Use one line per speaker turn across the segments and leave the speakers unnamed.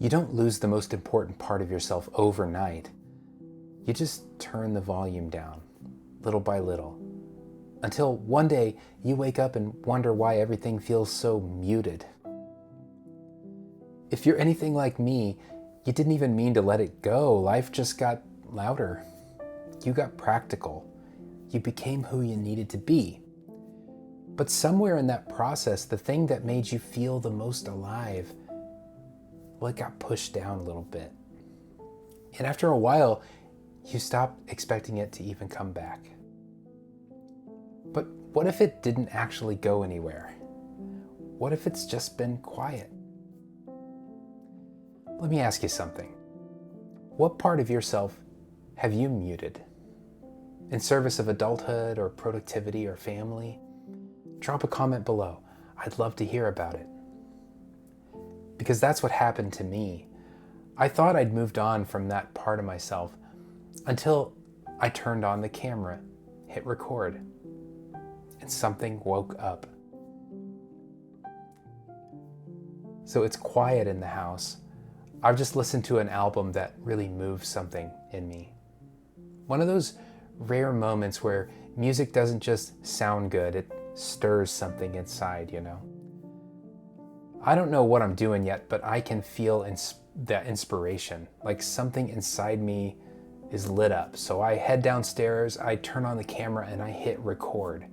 You don't lose the most important part of yourself overnight. You just turn the volume down, little by little, until one day you wake up and wonder why everything feels so muted. If you're anything like me, you didn't even mean to let it go. Life just got louder. You got practical. You became who you needed to be. But somewhere in that process, the thing that made you feel the most alive, well, it got pushed down a little bit. And after a while, you stopped expecting it to even come back. But what if it didn't actually go anywhere? What if it's just been quiet? Let me ask you something. What part of yourself have you muted? In service of adulthood or productivity or family? Drop a comment below. I'd love to hear about it. Because that's what happened to me. I thought I'd moved on from that part of myself until I turned on the camera, hit record, and something woke up. So it's quiet in the house. I've just listened to an album that really moved something in me. One of those rare moments where music doesn't just sound good, it stirs something inside, you know? I don't know what I'm doing yet, but I can feel that inspiration, like something inside me is lit up. So I head downstairs, I turn on the camera, and I hit record.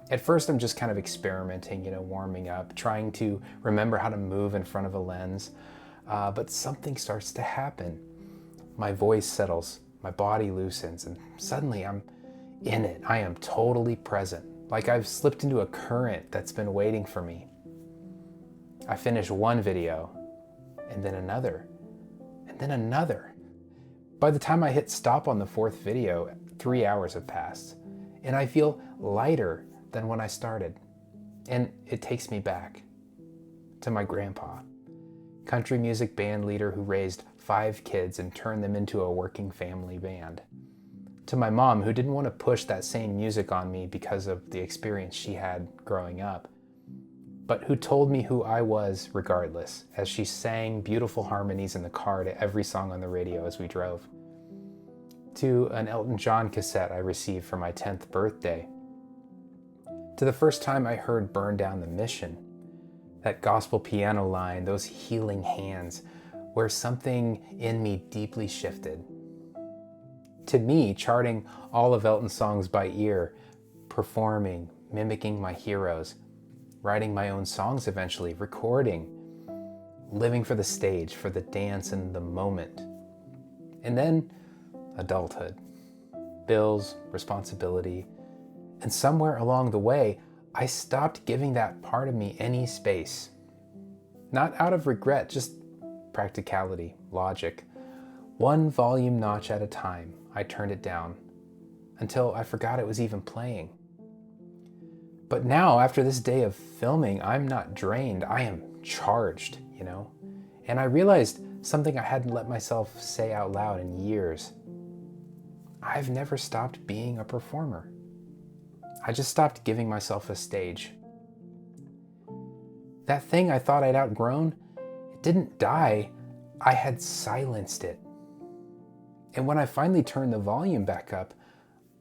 At first, I'm just kind of experimenting, warming up, trying to remember how to move in front of a lens. But something starts to happen. My voice settles, my body loosens, and suddenly I'm in it. I am totally present, like I've slipped into a current that's been waiting for me. I finish one video, and then another, and then another. By the time I hit stop on the fourth video, 3 hours have passed, and I feel lighter than when I started. And it takes me back to my grandpa, country music band leader who raised 5 kids and turned them into a working family band. To my mom, who didn't want to push that same music on me because of the experience she had growing up, but who told me who I was regardless, as she sang beautiful harmonies in the car to every song on the radio as we drove. To an Elton John cassette I received for my 10th birthday. To the first time I heard Burn Down the Mission, that gospel piano line, those healing hands, where something in me deeply shifted. To me, charting all of Elton's songs by ear, performing, mimicking my heroes, writing my own songs eventually, recording, living for the stage, for the dance and the moment. And then adulthood, bills, responsibility, and somewhere along the way, I stopped giving that part of me any space. Not out of regret, just practicality, logic. One volume notch at a time, I turned it down until I forgot it was even playing. But now, after this day of filming, I'm not drained, I am charged, And I realized something I hadn't let myself say out loud in years. I've never stopped being a performer. I just stopped giving myself a stage. That thing I thought I'd outgrown, it didn't die, I had silenced it. And when I finally turned the volume back up,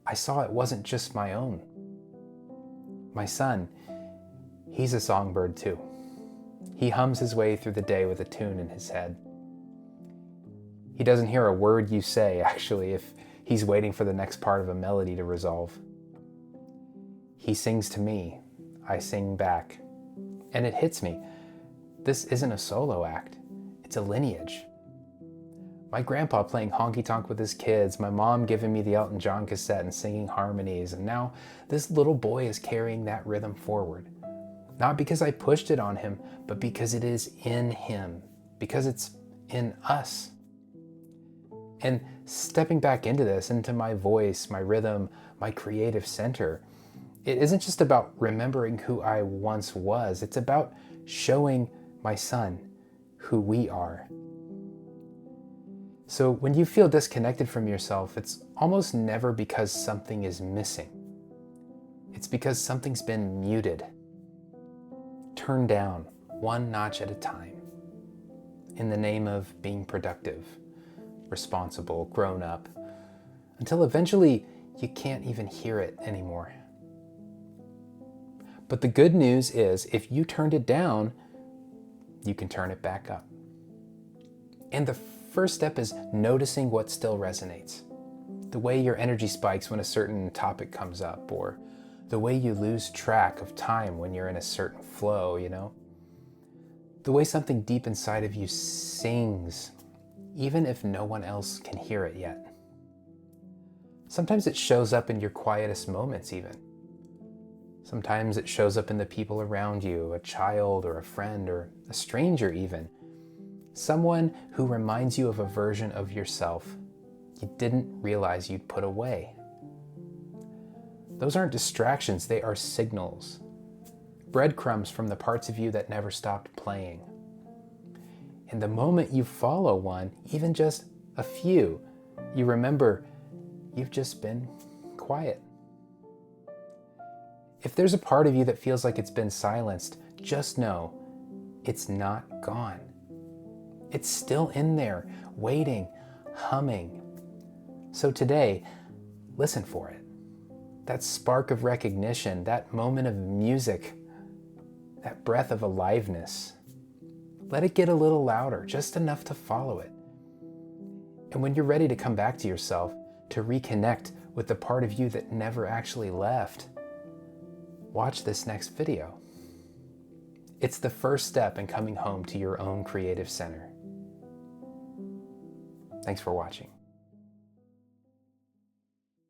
I saw it wasn't just my own. My son, he's a songbird too. He hums his way through the day with a tune in his head. He doesn't hear a word you say, actually, if he's waiting for the next part of a melody to resolve. He sings to me, I sing back, and it hits me. This isn't a solo act, it's a lineage. My grandpa playing honky-tonk with his kids, my mom giving me the Elton John cassette and singing harmonies, and now this little boy is carrying that rhythm forward. Not because I pushed it on him, but because it is in him, because it's in us. And stepping back into this, into my voice, my rhythm, my creative center, it isn't just about remembering who I once was, it's about showing my son who we are. So when you feel disconnected from yourself, it's almost never because something is missing. It's because something's been muted, turned down, one notch at a time. in the name of being productive, responsible, grown up, until eventually you can't even hear it anymore. But the good news is, if you turned it down, you can turn it back up. And the first step is noticing what still resonates. The way your energy spikes when a certain topic comes up, or the way you lose track of time when you're in a certain flow, The way something deep inside of you sings, even if no one else can hear it yet. Sometimes it shows up in your quietest moments even. Sometimes it shows up in the people around you, a child or a friend or a stranger even. Someone who reminds you of a version of yourself you didn't realize you'd put away. Those aren't distractions, they are signals. Breadcrumbs from the parts of you that never stopped playing. And the moment you follow one, even just a few, you remember you've just been quiet. If there's a part of you that feels like it's been silenced, just know it's not gone. It's still in there, waiting, humming. So today, listen for it. That spark of recognition, that moment of music, that breath of aliveness. Let it get a little louder, just enough to follow it. And when you're ready to come back to yourself, to reconnect with the part of you that never actually left, watch this next video. It's the first step in coming home to your own creative center. Thanks for watching.